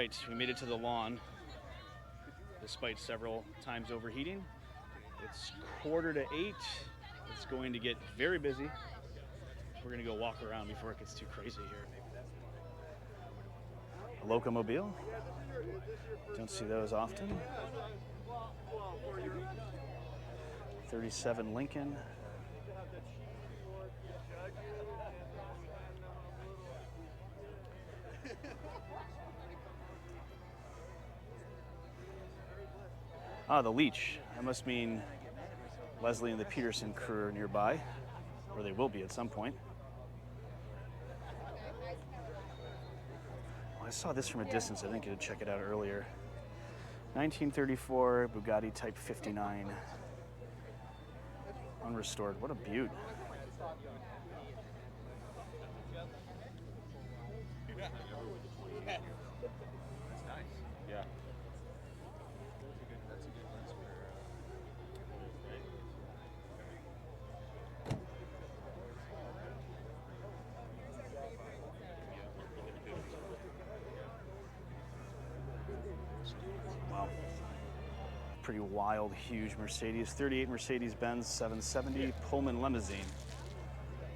right, we made it to the lawn despite several times overheating. It's 7:45. It's going to get very busy. We're going to go walk around before it gets too crazy here. A locomobile. Don't see those often. 37 Lincoln. Ah, the Leech. That must mean Leslie and the Peterson crew are nearby, or they will be at some point. Well, I saw this from a distance. I didn't get to check it out earlier. 1934 Bugatti Type 59. Unrestored. What a beaut. That's nice. Yeah. That's a good lens for Wow. Pretty wild, huge Mercedes. 38 Mercedes-Benz 770 Pullman limousine.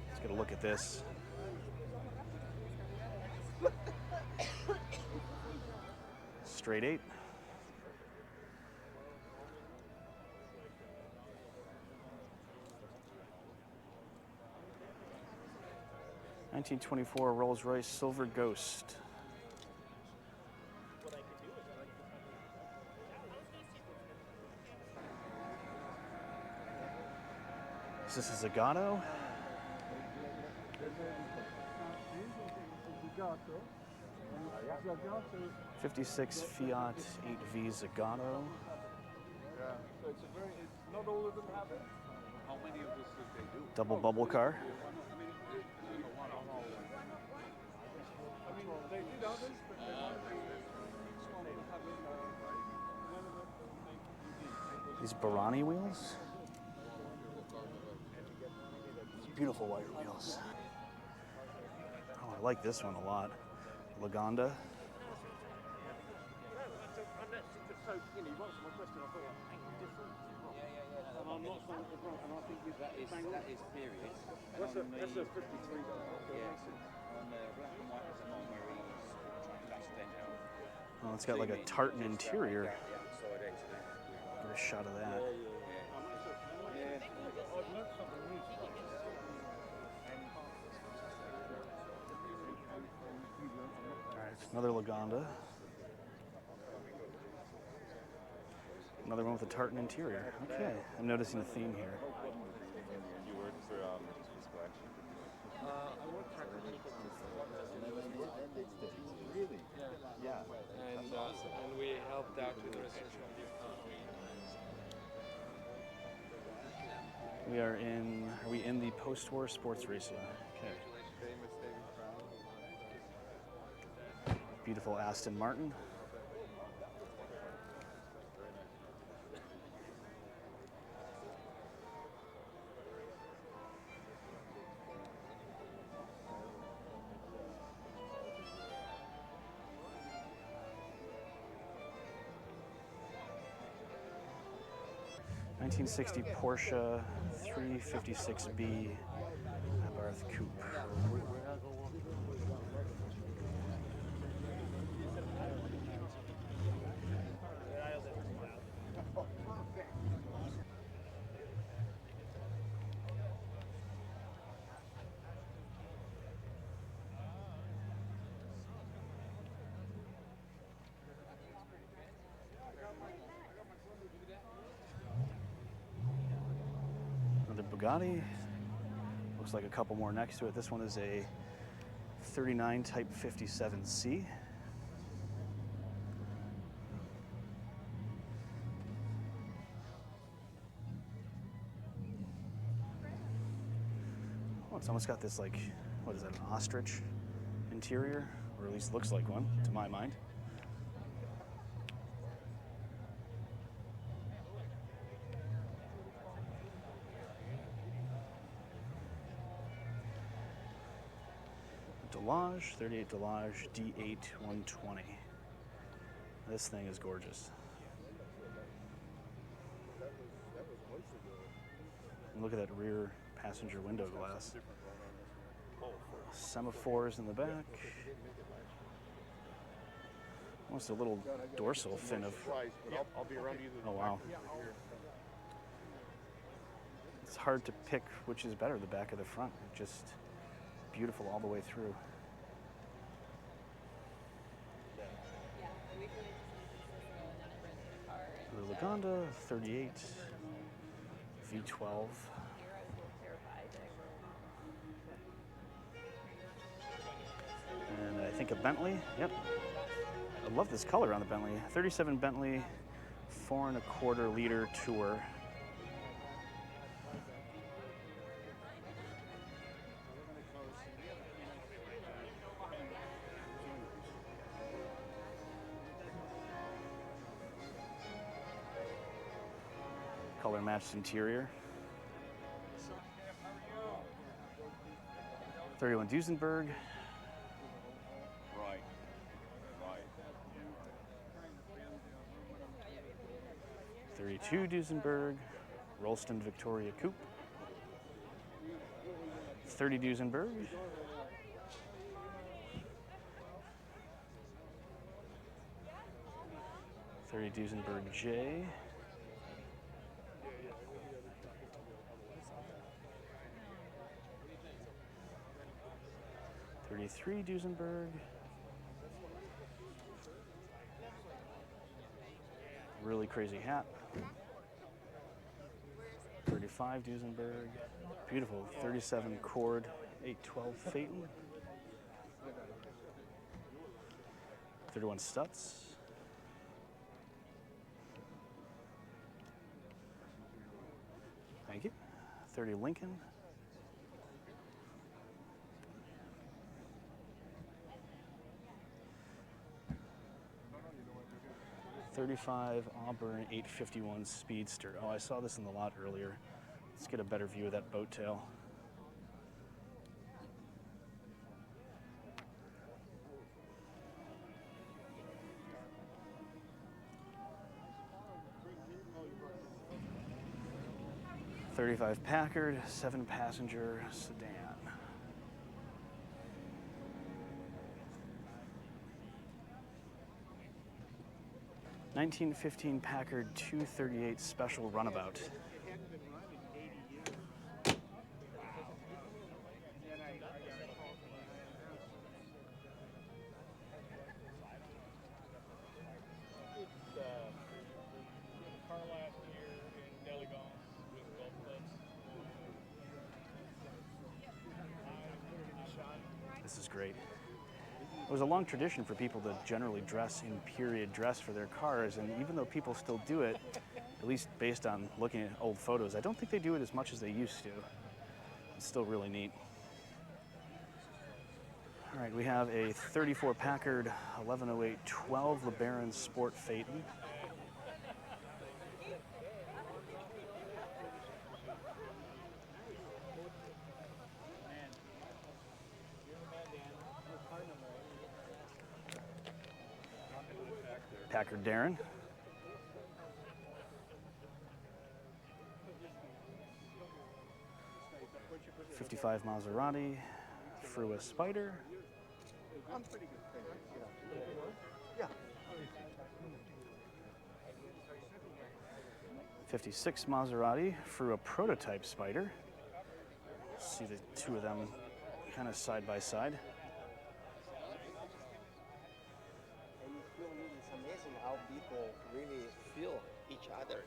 Let's get a look at this. Straight 8. (1924) Rolls-Royce Silver Ghost. Is this a Zagato? 56 Fiat 8V Zagato. Yeah, so it's not all of them have it. How many of this did they do? Double bubble car. I mean, they did others, but These Barani wheels. Beautiful white wheels. Oh, I like this one a lot. Lagonda. That is period. That's a 53. Yeah, on the black and white is the one where he's trying to dash out. Oh, it's got like a tartan interior. Get a shot of that. Alright, another Lagonda. Another one with a tartan interior. Okay, I'm noticing a theme here. You work for his flagship? I work for Really? Yeah. And we helped out with the research on the Are we in the post-war sports racing? Okay. Beautiful Aston Martin. (1960) Porsche 356B Abarth Coupe. Bugatti. Looks like a couple more next to it. This one is a 39 Type 57C. Oh, it's almost got this, like, what is that, an ostrich interior? Or at least looks like one, to my mind. Delage, 38 Delage D8 120. This thing is gorgeous. And look at that rear passenger window glass. Semaphores in the back. Almost a little dorsal fin of. I'll be around either. Oh wow. It's hard to pick which is better, the back or the front. Just beautiful all the way through. The Lagonda 38 V12. And I think a Bentley. Yep. I love this color on the Bentley. 37 Bentley, 4 1/4 liter Tour. Color matched interior. 31 Duesenberg. Right. 32 Duesenberg. Rolston Victoria Coupe. 30 Duesenberg. 30 Duesenberg J. 33 Duesenberg. Really crazy hat. 35 Duesenberg. Beautiful 37 Cord 812 Phaeton. 31 Stutz. Thank you. 30 Lincoln. 35 Auburn 851 Speedster. Oh, I saw this in the lot earlier. Let's get a better view of that boat tail. '35 Packard, 7-passenger sedan. 1915 Packard 238 Special Runabout. Car last year in elegance with golf clubs. This is great. It was a long tradition for people to generally dress in period dress for their cars, and even though people still do it, at least based on looking at old photos, I don't think they do it as much as they used to. It's still really neat. All right, we have a 34 Packard 1108 12 LeBaron Sport Phaeton. Packard Darren. '55 Maserati, Prewar Spider. I'm pretty good. Yeah. 56 Maserati, Prewar Prototype Spider. See the two of them kind of side by side. It's amazing how people really feel each other.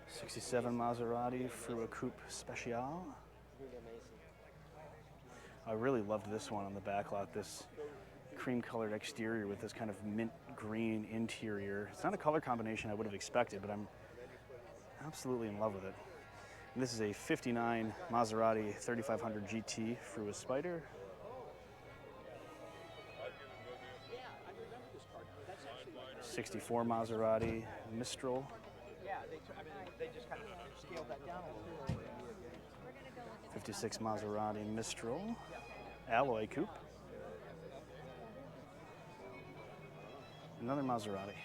67 Maserati, Prewar Coupe Special. Really amazing. I really loved this one on the back lot, this cream-colored exterior with this kind of mint green interior. It's not a color combination I would have expected, but I'm absolutely in love with it. And this is a 59 Maserati 3500 GT Prewar Spider. '64 Maserati Mistral. Yeah, they just kind of scaled that down a little. 56 Maserati Mistral Alloy Coupe. Another Maserati.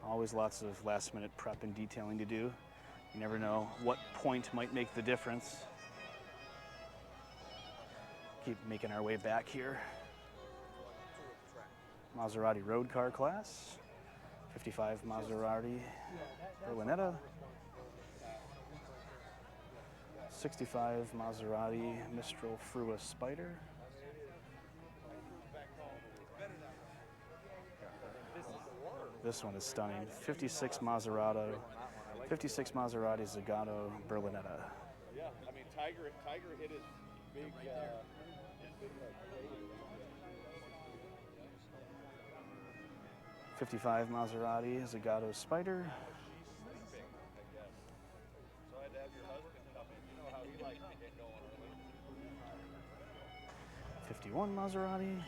Always lots of last-minute prep and detailing to do. You never know what point might make the difference. Keep making our way back here. Maserati road car class. 55 Maserati Berlinetta. 65 Maserati Mistral Frua Spider. This one is stunning. 56 Maserati Zagato Berlinetta. Yeah, I mean, Tiger hit his big. 55 Maserati Zagato Spider. So I had to have your husband come in. You know how he likes to get going early. 51 Maserati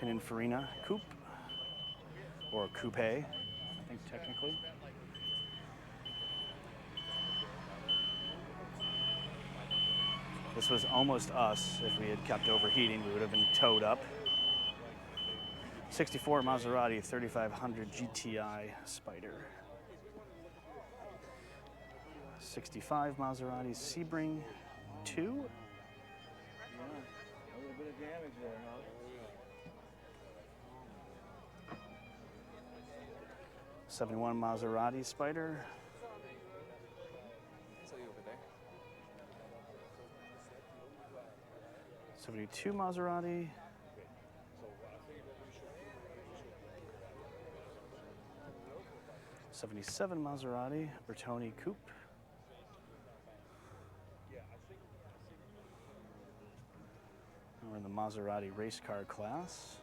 Pininfarina Coupe, or Coupe, I think technically. This was almost us. If we had kept overheating, we would have been towed up. 64 Maserati 3500 GTI Spider. 65 Maserati Sebring 2. Yeah, a little bit of damage there, huh? 71 Maserati Spider. So you over there? 72 Maserati. 77 Maserati Bertoni Coupe. We're in the Maserati race car class.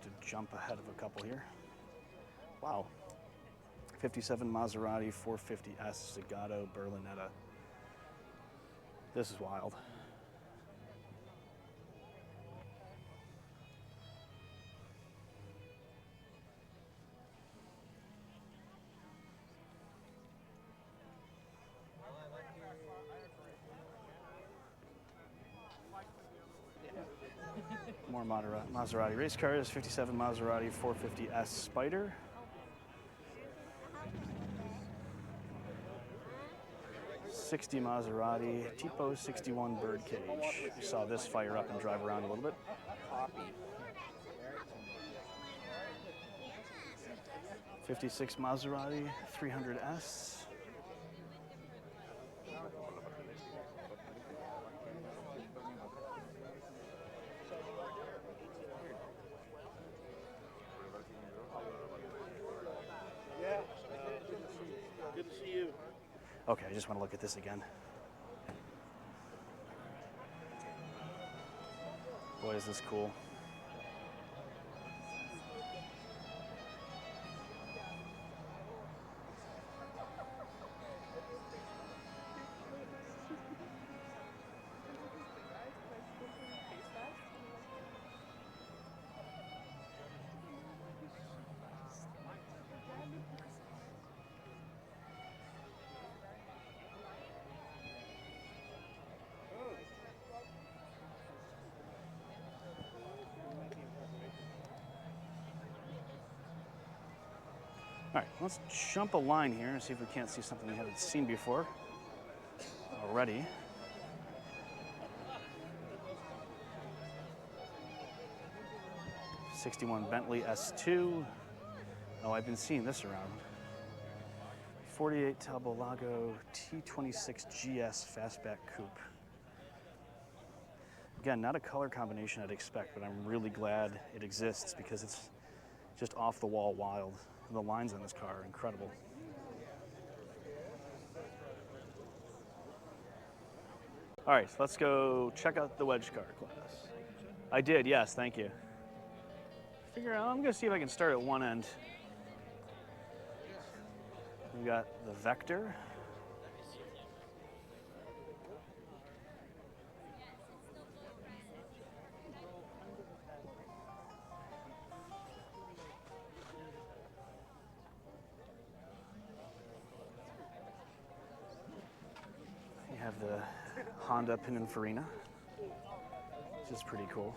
To jump ahead of a couple here. Wow. 57 Maserati 450S Zagato Berlinetta. This is wild. More Maserati race cars, 57 Maserati 450S Spider. '60 Maserati Tipo 61 Birdcage. You saw this fire up and drive around a little bit. 56 Maserati 300S. Good to see you. Okay, I just want to look at this again. Boy, is this cool. All right, let's jump a line here and see if we can't see something we haven't seen before already. '61 Bentley S2. Oh, I've been seeing this around. 48 Tabolago T26 GS Fastback Coupe. Again, not a color combination I'd expect, but I'm really glad it exists because it's just off the wall wild. The lines on this car are incredible. All right, let's go check out the Wedge car class. I did, yes, thank you. I'm gonna see if I can start at one end. We got the Vector. You have the Honda Pininfarina. Which is pretty cool.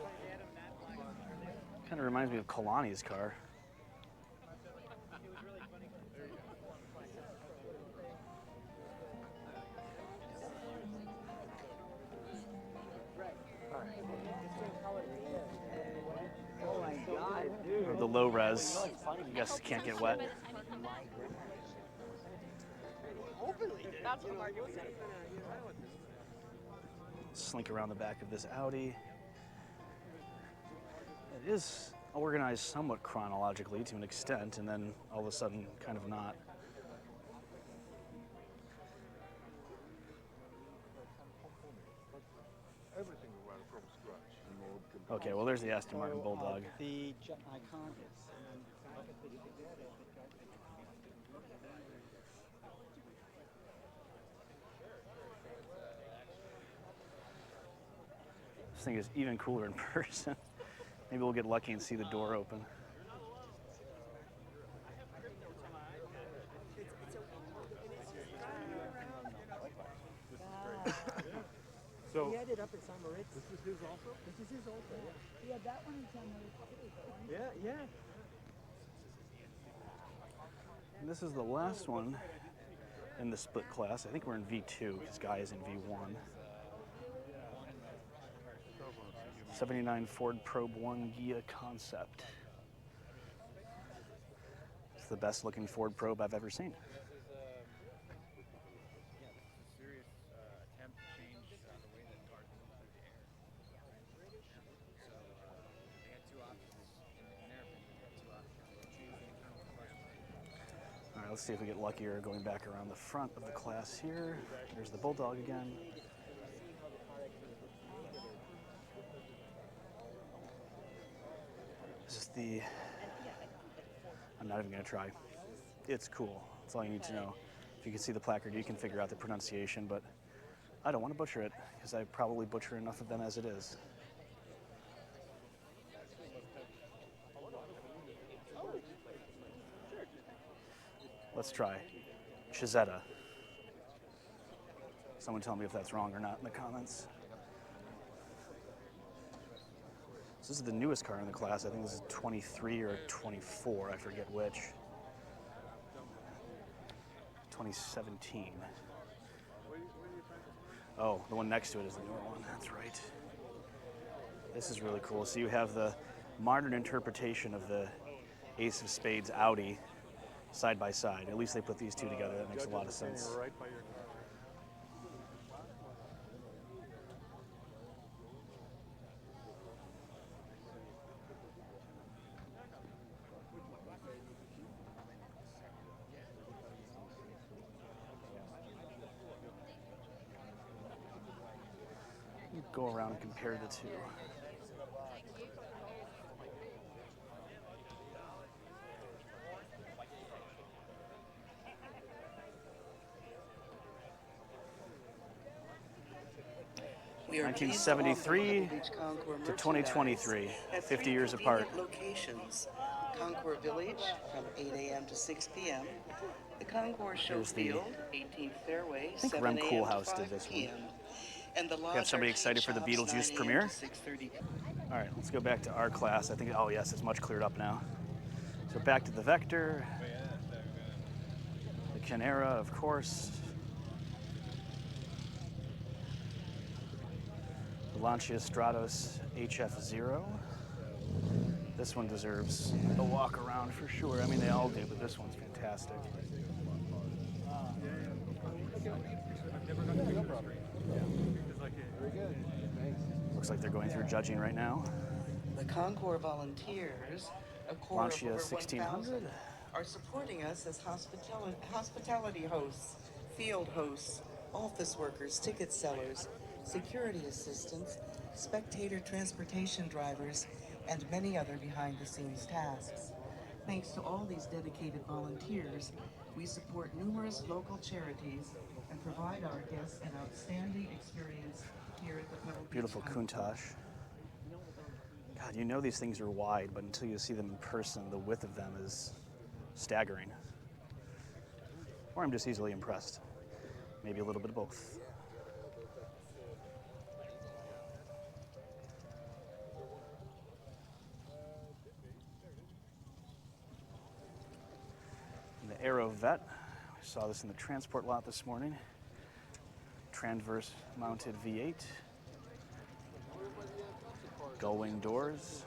Kind of reminds me of Kalani's car. Oh my God, dude. Or the low res. I guess can't get wet. That's what Mark was saying. Slink around the back of this Audi. It is organized somewhat chronologically to an extent, and then all of a sudden kind of not. Everything we ran from scratch. Okay, well there's the Aston Martin Bulldog. The icon is. This thing is even cooler in person. Maybe we'll get lucky and see the door open. So He had it up at San Moritz. this is his also? This is his also. He had that one in San Moritz too. Yeah, yeah. And this is the last one in the split class. I think we're in V2 because Guy is in V1. 79 Ford Probe 1 Ghia Concept. It's the best looking Ford Probe I've ever seen. All right, let's see if we get luckier going back around the front of the class here. There's the Bulldog again. This is the, I'm not even gonna try. It's cool, that's all you need to know. If you can see the placard, you can figure out the pronunciation, but I don't want to butcher it, because I probably butcher enough of them as it is. Let's try Chizetta. Someone tell me if that's wrong or not in the comments. So this is the newest car in the class. I think this is 23 or 24. I forget which. 2017. Oh, the one next to it is the newer one. That's right. This is really cool. So you have the modern interpretation of the Ace of Spades Audi side by side. At least they put these two together. That makes a lot of sense. Right by your car. Go around and compare the two. We are 1973 Pebble Beach Concours to 2023, merchandise at 50 three years apart. convenient Locations: Concours Village from 8 a.m. to 6 p.m. The Concours Show Here's the- Field, 18th Fairway, I think 7 Rem a.m. Koolhaas to did 5 this one. p.m. And the have Lodge somebody Arcade excited for the Shops, Beetlejuice 9 premiere? a.m. to 6:30 p.m. All right, let's go back to our class. I think, oh yes, it's much cleared up now. So back to the Vector, the Cannara, of course, the Lancia Stratos HF0. This one deserves a walk around for sure. I mean, they all do, but this one's fantastic. Looks like they're going through judging right now. The Concours volunteers, a corps of Lancia over 1600. 1,000, are supporting us as hospitality hosts, field hosts, office workers, ticket sellers, security assistants, spectator transportation drivers, and many other behind-the-scenes tasks. Thanks to all these dedicated volunteers, we support numerous local charities and provide our guests an outstanding experience here at the Pebble Beach Beautiful Concours. Countach. God, you know these things are wide, but until you see them in person, the width of them is staggering. Or I'm just easily impressed. Maybe a little bit of both. Aero Vet. We saw this in the transport lot this morning. Transverse mounted V8. Gullwing doors.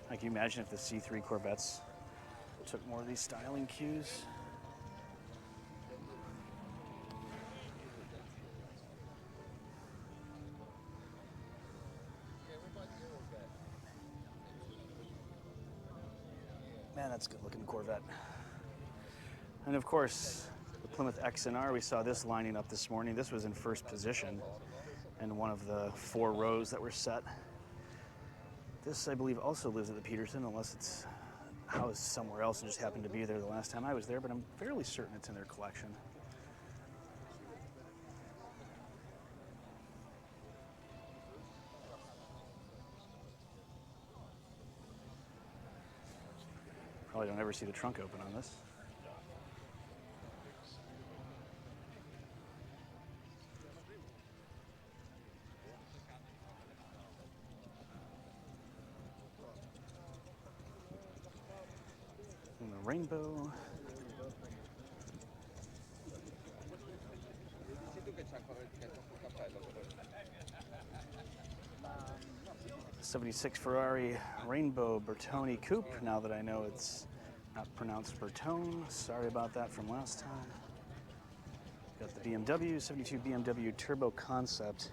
Like, can you imagine if the C3 Corvettes took more of these styling cues? Man, that's a good looking Corvette. And of course, the Plymouth XNR, we saw this lining up this morning. This was in first position in one of the 4 rows that were set. This, I believe, also lives at the Peterson, unless it's housed somewhere else and just happened to be there the last time I was there, but I'm fairly certain it's in their collection. Probably don't ever see the trunk open on this. And the rainbow. '76 Ferrari Rainbow Bertone Coupe. Now that I know it's not pronounced Bertone, sorry about that from last time. Got the BMW, 72 BMW Turbo Concept.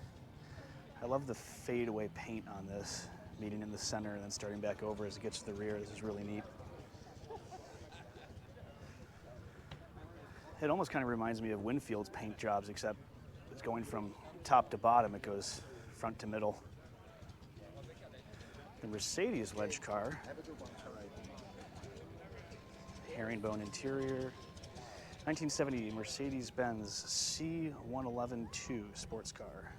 I love the fadeaway paint on this, meeting in the center and then starting back over as it gets to the rear. This is really neat. It almost kind of reminds me of Winfield's paint jobs, except it's going from top to bottom. It goes front to middle. The Mercedes Wedge car. Herringbone interior. 1970 Mercedes-Benz C111-2 sports car.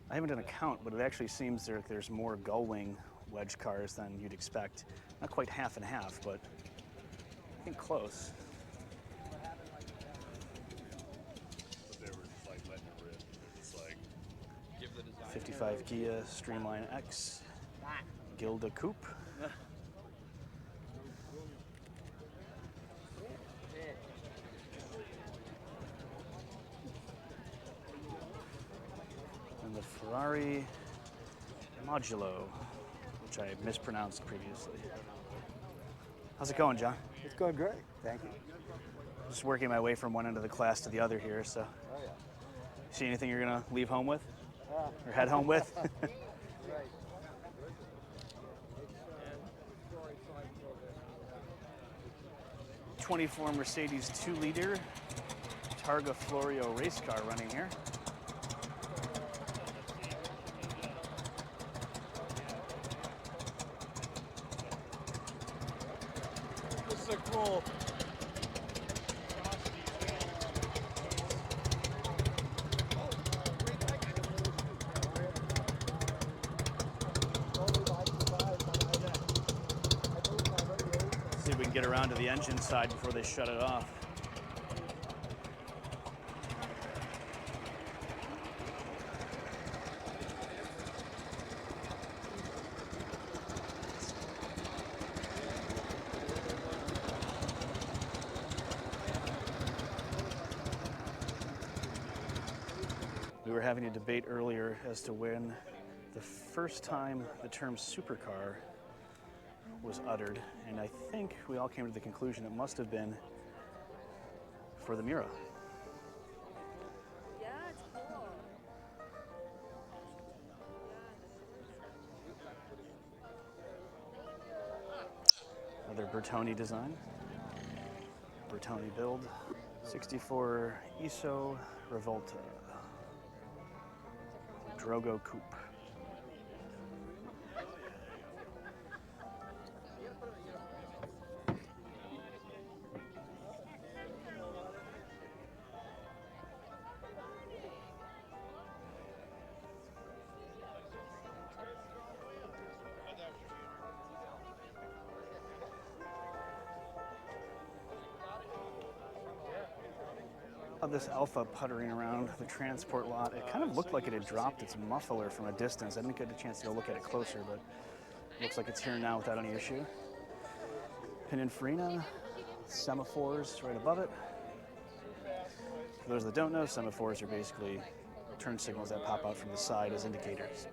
I haven't done a count, but it actually seems there's more Gullwing Wedge cars than you'd expect. Not quite half and half, but I think close. But they were just like letting it rip. They're just like, Give the design. 55 Kia Streamline X, Gilda Coupe. And the Ferrari Modulo, which I mispronounced previously. How's it going, John? It's going great. Thank you. Just working my way from one end of the class to the other here, so. Oh, yeah. See anything you're gonna leave home with? Or head home with? Right. 24 Mercedes 2-liter Targa Florio race car running here. this is a cool. See if we can get around to the engine side before they shut it off. We were having a debate earlier as to when the first time the term supercar was uttered, and I think we all came to the conclusion it must have been for the Mira. Yeah, it's cool. Another Bertone design, Bertone build, 64 ISO Revolta, Drogo Coupe. This Alpha puttering around the transport lot. It kind of looked like it had dropped its muffler from a distance. I didn't get a chance to go look at it closer, but it looks like it's here now without any issue. Pininfarina, semaphores right above it. For those that don't know, semaphores are basically turn signals that pop out from the side as indicators.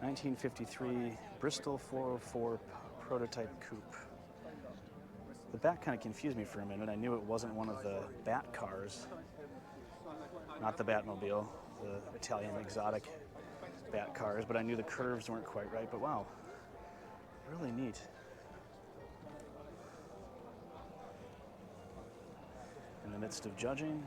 (1953) Bristol 404 prototype coupe. The back kind of confused me for a minute. I knew it wasn't one of the Bat cars, not the Batmobile, the Italian exotic Bat cars, but I knew the curves weren't quite right. But wow, really neat. In the midst of judging,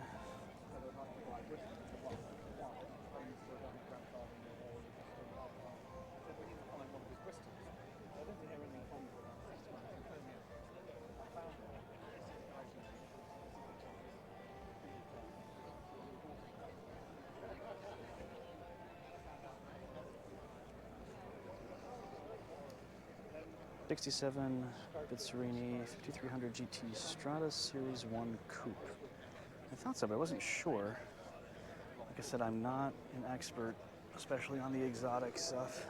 '67 Bizzarini 5300 GT Strada Series 1 Coupe. I thought so, but I wasn't sure. Like I said, I'm not an expert, especially on the exotic stuff.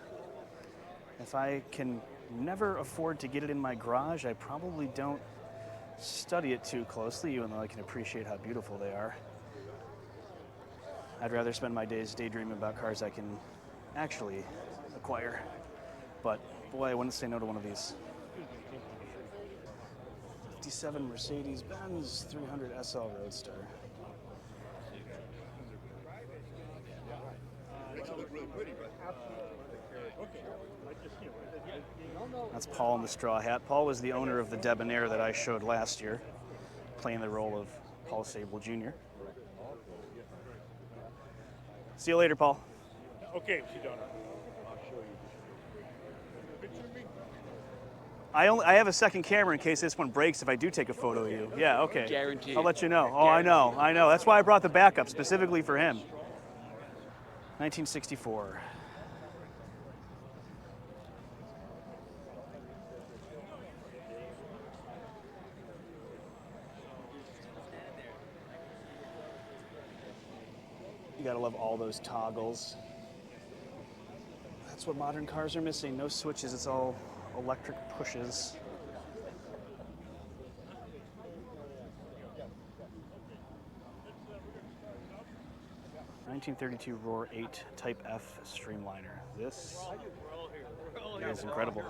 If I can never afford to get it in my garage, I probably don't study it too closely, even though I can appreciate how beautiful they are. I'd rather spend my days daydreaming about cars I can actually acquire. But boy, I wouldn't say no to one of these. 57 Mercedes-Benz 300 SL Roadster. That's Paul in the straw hat. Paul was the owner of the Debonair that I showed last year, playing the role of Paul Sable Jr. See you later, Paul. Okay, Sedona. I have a second camera in case this one breaks if I do take a photo of you. Yeah, okay. Guaranteed. I'll let you know. Oh, I know. That's why I brought the backup, specifically for him. 1964. You gotta love all those toggles. That's what modern cars are missing. No switches, it's all electric pushes. (1932) Roar 8 Type F Streamliner. This is incredible.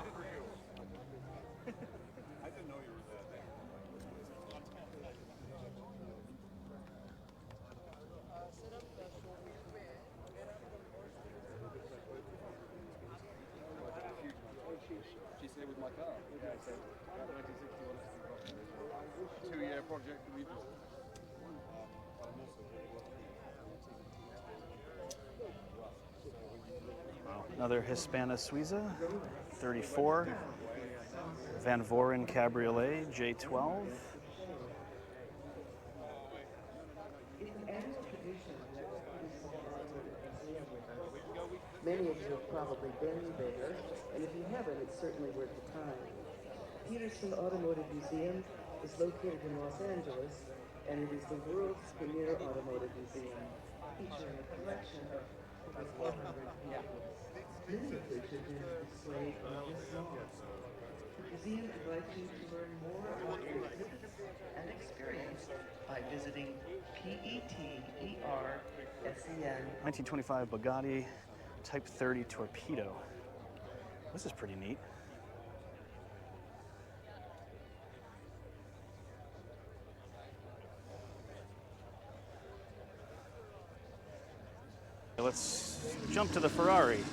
She said with my car. Yeah, so 1961. 2-year project. Another Hispana Suiza, 34. Van Voren Cabriolet, J12. Many of you have probably been there, and if you haven't, it's certainly worth the time. Peterson Automotive Museum is located in Los Angeles, and it is the world's premier automotive museum, featuring a collection of over 400 vehicles, many of which have been displayed on this wall. The museum invites you to learn more about the exhibits and experience by visiting PETERSEN. 1925 Bugatti Type 30 Torpedo. This is pretty neat. Let's jump to the Ferrari.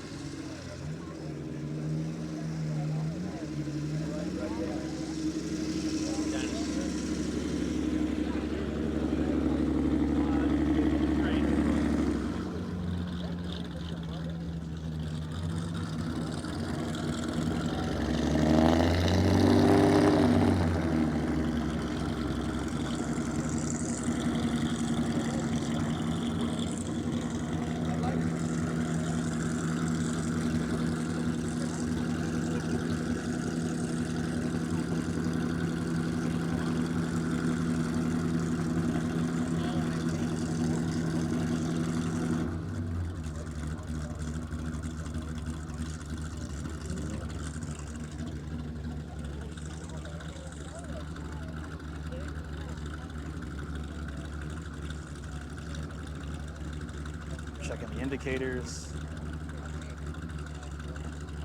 Checking the indicators.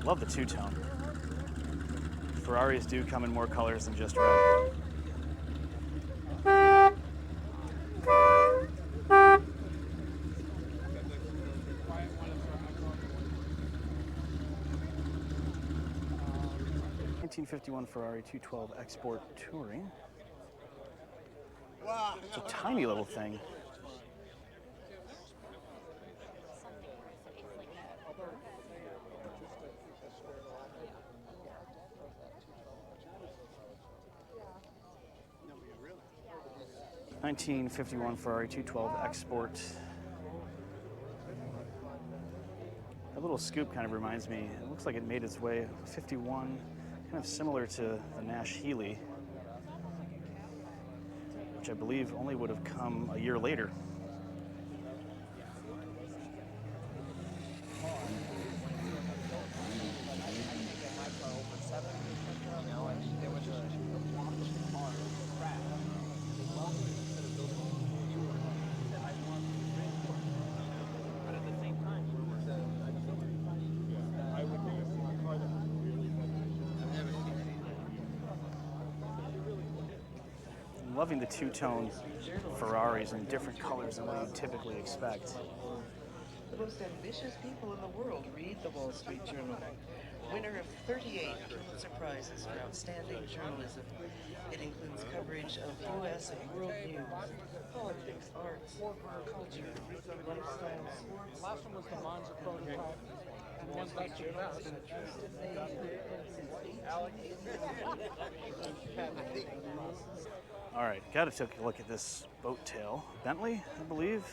Love the two-tone. Ferraris do come in more colors than just red. ...1951 Ferrari 212 Export Touring. It's a tiny little thing. ...1951 Ferrari 212 Export. That little scoop kind of reminds me, it looks like it made its way, 51, kind of similar to the Nash Healy, which I believe only would have come a year later. Loving the two-tone Ferraris in different colors than what you typically expect. The most ambitious people in the world read the Wall Street Journal. Winner of 38 Pulitzer Prizes for outstanding journalism. It includes coverage of U.S. and world news, politics, arts, culture, lifestyle, sports. Last one was the Monza prototype. And one back to Journal has been a trusted name since 1889. All right, got to take a look at this boat tail. Bentley, I believe.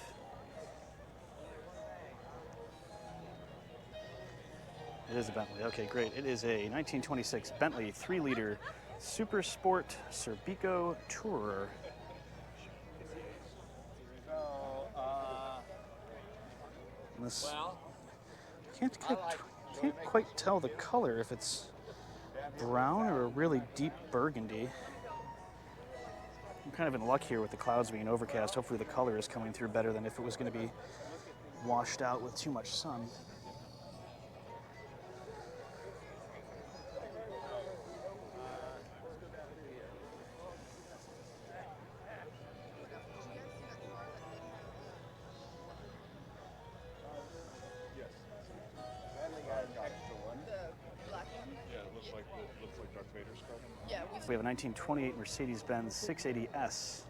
It is a Bentley. Okay, great. It is a 1926 Bentley 3-liter Super Sport Serpico Tourer. And this, can't quite tell the color, if it's brown or a really deep burgundy. I'm kind of in luck here with the clouds being overcast. Hopefully the color is coming through better than if it was going to be washed out with too much sun. We have a 1928 Mercedes-Benz 680S.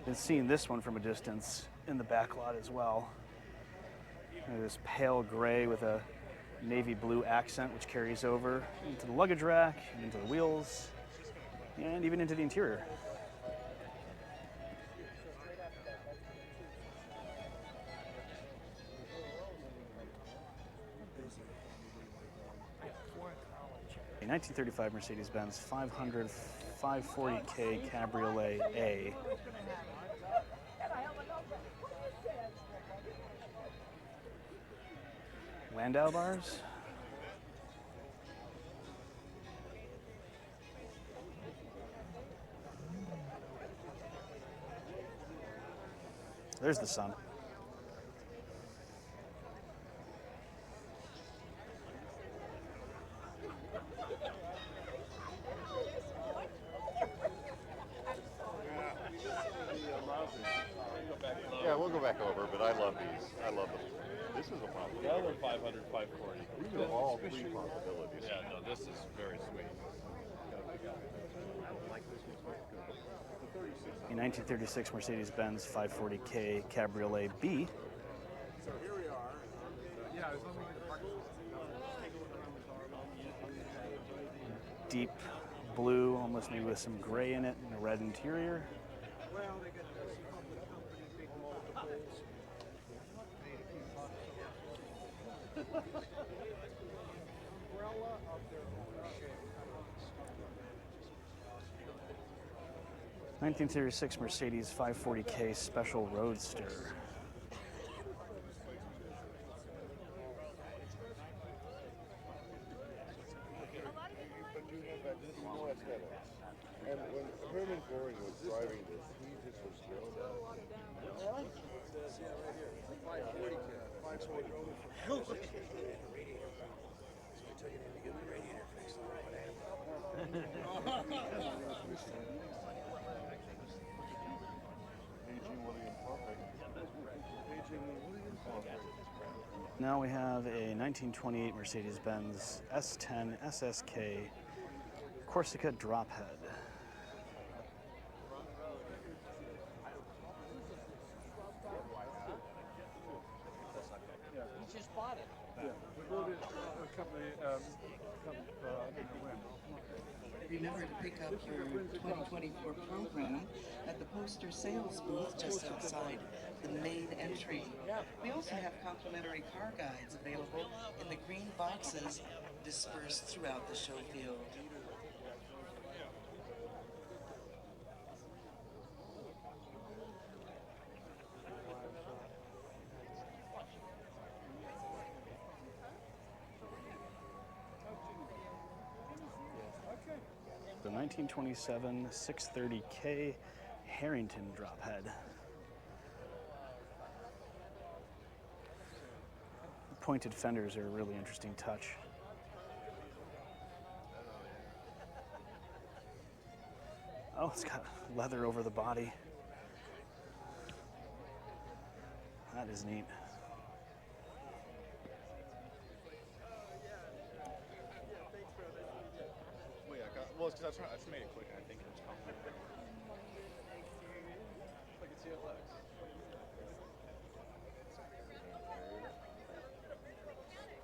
Been seeing this one from a distance in the back lot as well. This pale gray with a navy blue accent, which carries over into the luggage rack, and into the wheels, and even into the interior. A 1935 Mercedes-Benz 500 540K Cabriolet A. Landau bars. There's the sun. Yeah, we'll go back over, but I love these. I love them. This is a possibility. The other 500, 540. These are all three possibilities. Yeah, no, this is very sweet. A 1936 Mercedes-Benz 540K Cabriolet B. So here we are. Yeah, as long as we get the parking. Deep blue, almost maybe with some gray in it, and a red interior. Well, they get the company big multiples. Umbrella of their own shape. 1936 Mercedes 540K Special Roadster. And when Herman Goring was driving this, he just was thrilled. Now we have a 1928 Mercedes-Benz S10 SSK Corsica drop head. You just bought it. Yeah, we bought it a couple of, I don't know when. Remember to pick up your 2024 program at the poster sales booth just outside the main entry. We also have complimentary car guides available in the green boxes dispersed throughout the show field. The 1927 630K Harrington drop head. Pointed fenders are a really interesting touch. Oh, it's got leather over the body. That is neat. Well, it's because I just made it quick and I think it was complicated. Like it's CFX.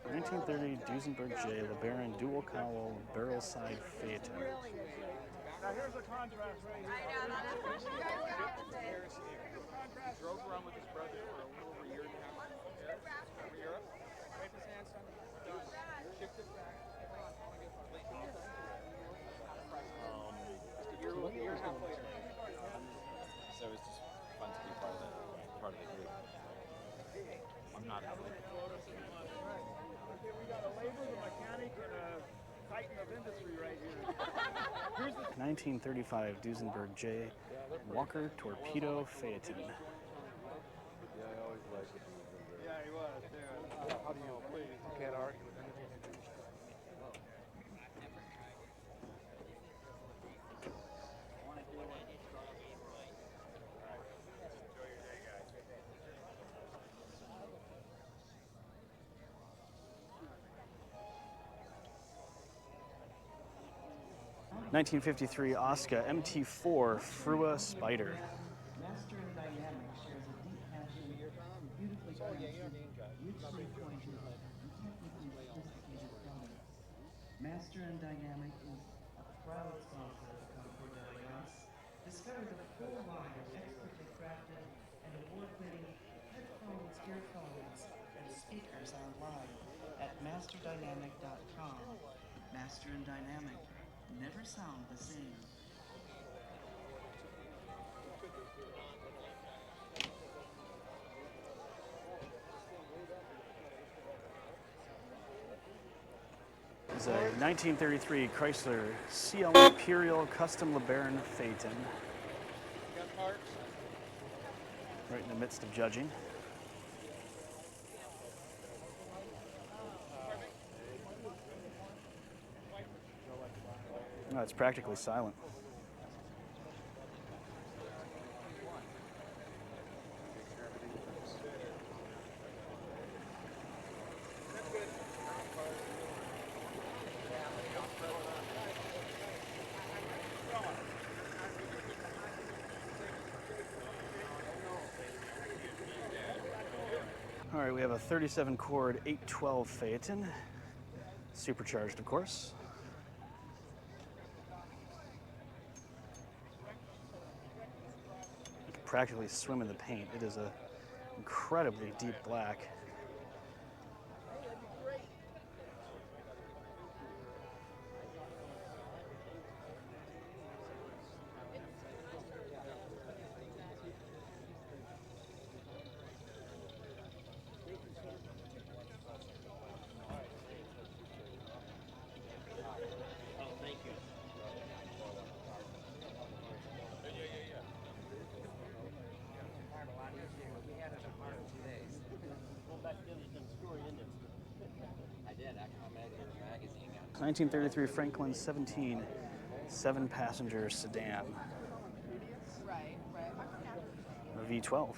1930 Duesenberg J LeBaron dual cowl barrel side Phaeton. Now here's a contrast right here. He drove around with his brother for a little over a year and a half over Europe. Wiped his hands on it, shipped it back. Year and a half later. So it's just fun to be part of the group. I'm not a group. Okay, we got a labor, the mechanic, and a titan of industry right here. Here's the 1935 Duesenberg J Walker Torpedo Phaeton. Yeah, he was too. How do you please? Can't argue with anything. '53 Oscar MT4 Prewar Spider. Master and Dynamic shares a deep passion for beautifully crafted, richly pointed, and technically sophisticated products. Master and Dynamic is a proud sponsor of Concours d'Elegance. Discover the full line of expertly crafted and award-winning headphones, earphones, and speakers online at masterdynamic.com. Master and Dynamic never sound the same. It's a 1933 Chrysler CL Imperial Custom LeBaron Phaeton. Right in the midst of judging. No, it's practically silent. All right, we have a 37 chord 812 Phaeton, supercharged, of course. You can practically swim in the paint. It is a incredibly deep black. 1933 Franklin 17 7-passenger sedan. A V12.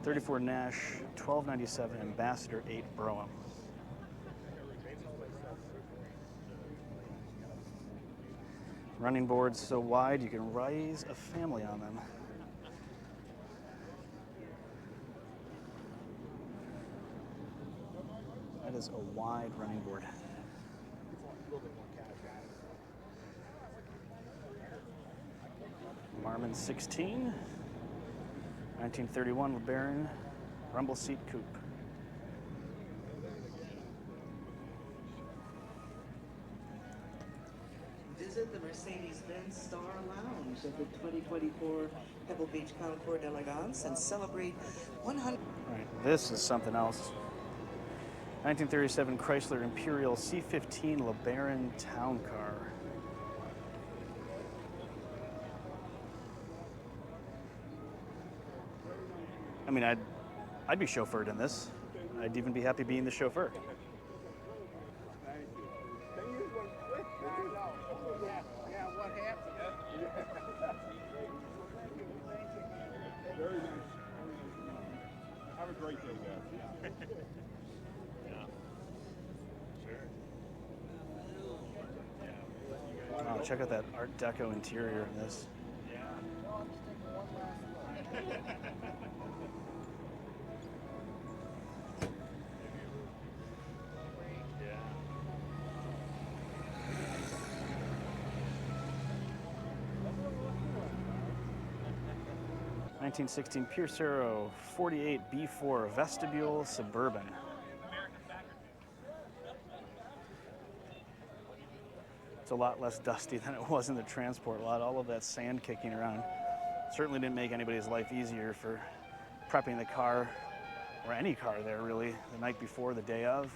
'34 Nash 1297 Ambassador 8 Brougham. Running boards so wide you can raise a family on them. That is a wide running board. Marmon 16. 1931 LeBaron rumble seat coupe. Visit the Mercedes-Benz Star Lounge at the 2024 Pebble Beach Concours d'Elegance and celebrate 100. All right, this is something else. 1937 Chrysler Imperial C15 LeBaron town car. I mean, I'd be chauffeured in this. I'd even be happy being the chauffeur. Yeah, what happened? Very nice. Have a great day, guys. Wow, check out that Art Deco interior in this. Yeah. 1916 Pierce Arrow 48 B4 Vestibule Suburban. It's a lot less dusty than it was in the transport lot. All of that sand kicking around certainly didn't make anybody's life easier for prepping the car, or any car there really, the night before, the day of.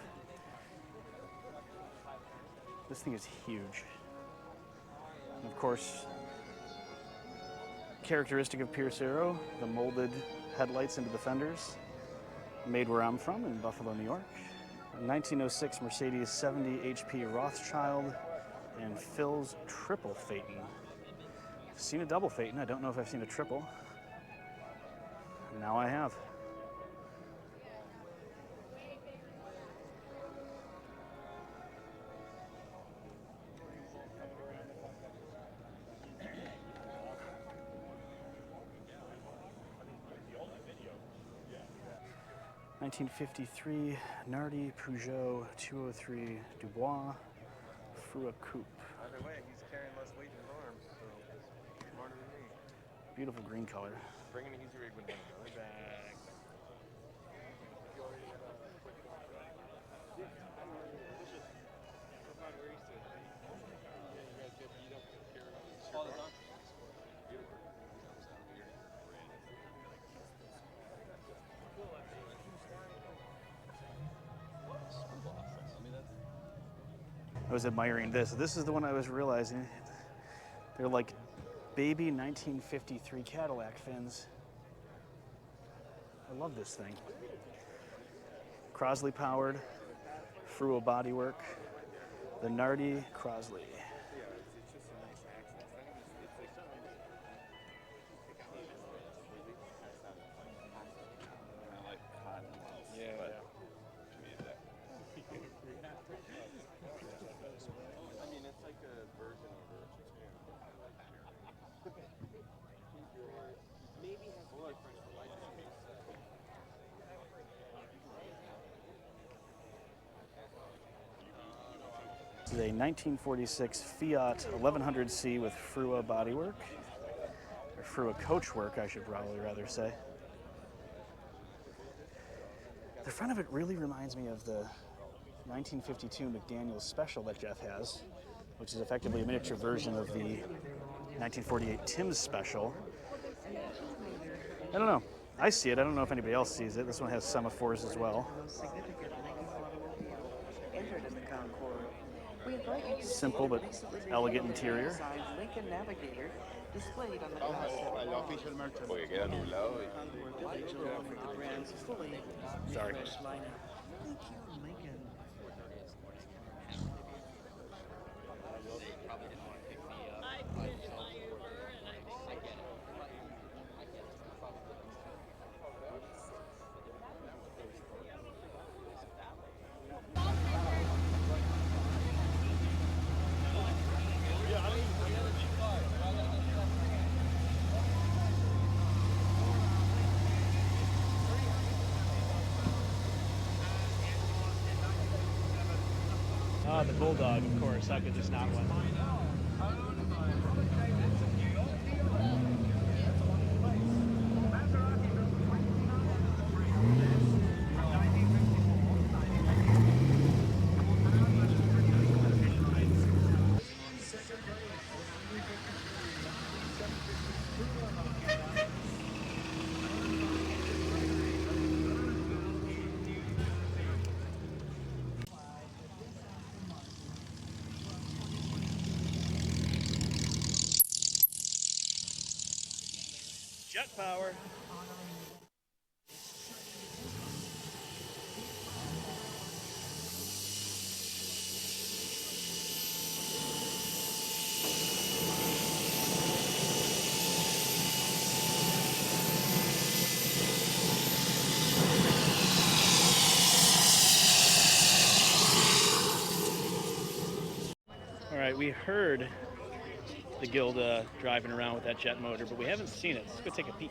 This thing is huge. And of course, characteristic of Pierce Arrow, the molded headlights into the fenders, made where I'm from in Buffalo, New York. A 1906 Mercedes 70 HP Rothschild and Phil's triple Phaeton. I've seen a double Phaeton. I don't know if I've seen a triple. Now I have. '53 Nardi Peugeot 203 Dubois Frua Coupe. Either way, he's carrying less weight in his arms, so smarter than me. Beautiful green color. Bring an easy rig with him. Really bag. I was admiring this. This is the one I was realizing. They're like baby 1953 Cadillac fins. I love this thing. Crosley powered, Frua bodywork, the Nardi Crosley. This is a 1946 Fiat 1100C with Frua bodywork, or Frua coachwork, I should probably rather say. The front of it really reminds me of the 1952 McDaniel Special that Jeff has, which is effectively a miniature version of the 1948 Tim's Special. I don't know. I see it. I don't know if anybody else sees it. This one has semaphores as well. Concours. We invite you to Simple see the but recently elegant revealed interior. design Lincoln Navigator displayed on the glass Porque queda nublado y Concours Village along with the brand's fully Sorry. refreshed lineup. Thank you, Lincoln. Oh, the Bulldog, of course. How could this not win? Jet power. All right, we heard the Gilda driving around with that jet motor, but we haven't seen it. Let's go take a peek.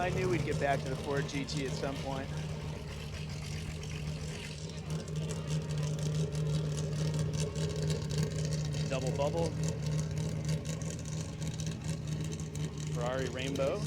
I knew we'd get back to the Ford GT at some point. Double bubble. Ferrari Rainbow.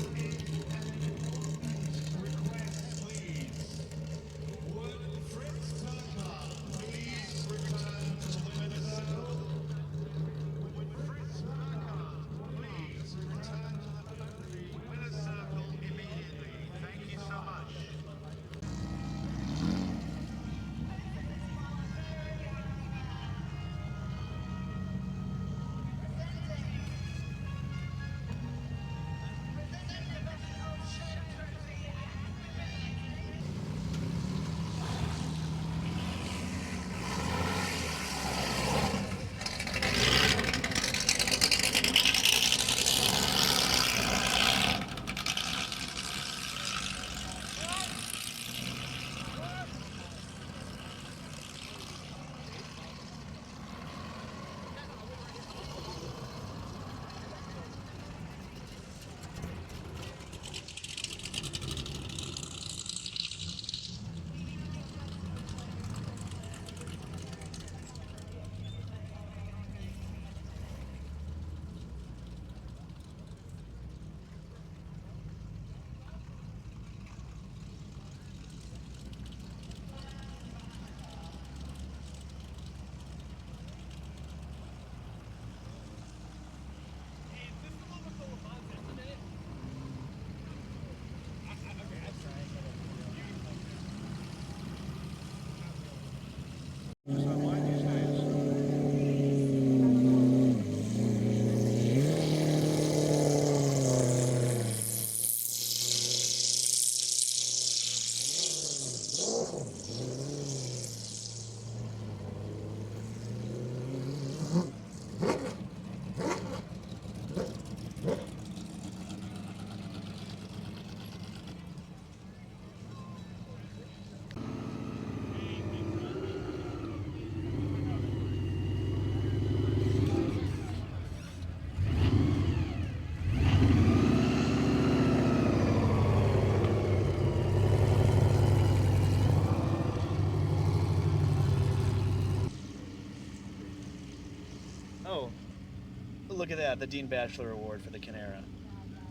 look at that, the Dean Bachelor Award for the Cannara.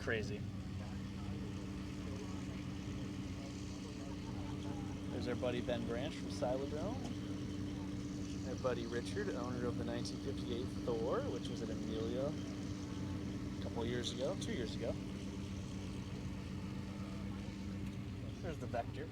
Crazy. There's our buddy Ben Branch from Silodrome. Our buddy Richard, owner of the 1958 Thor, which was at Amelia a couple years ago, 2 years ago. There's the Vector.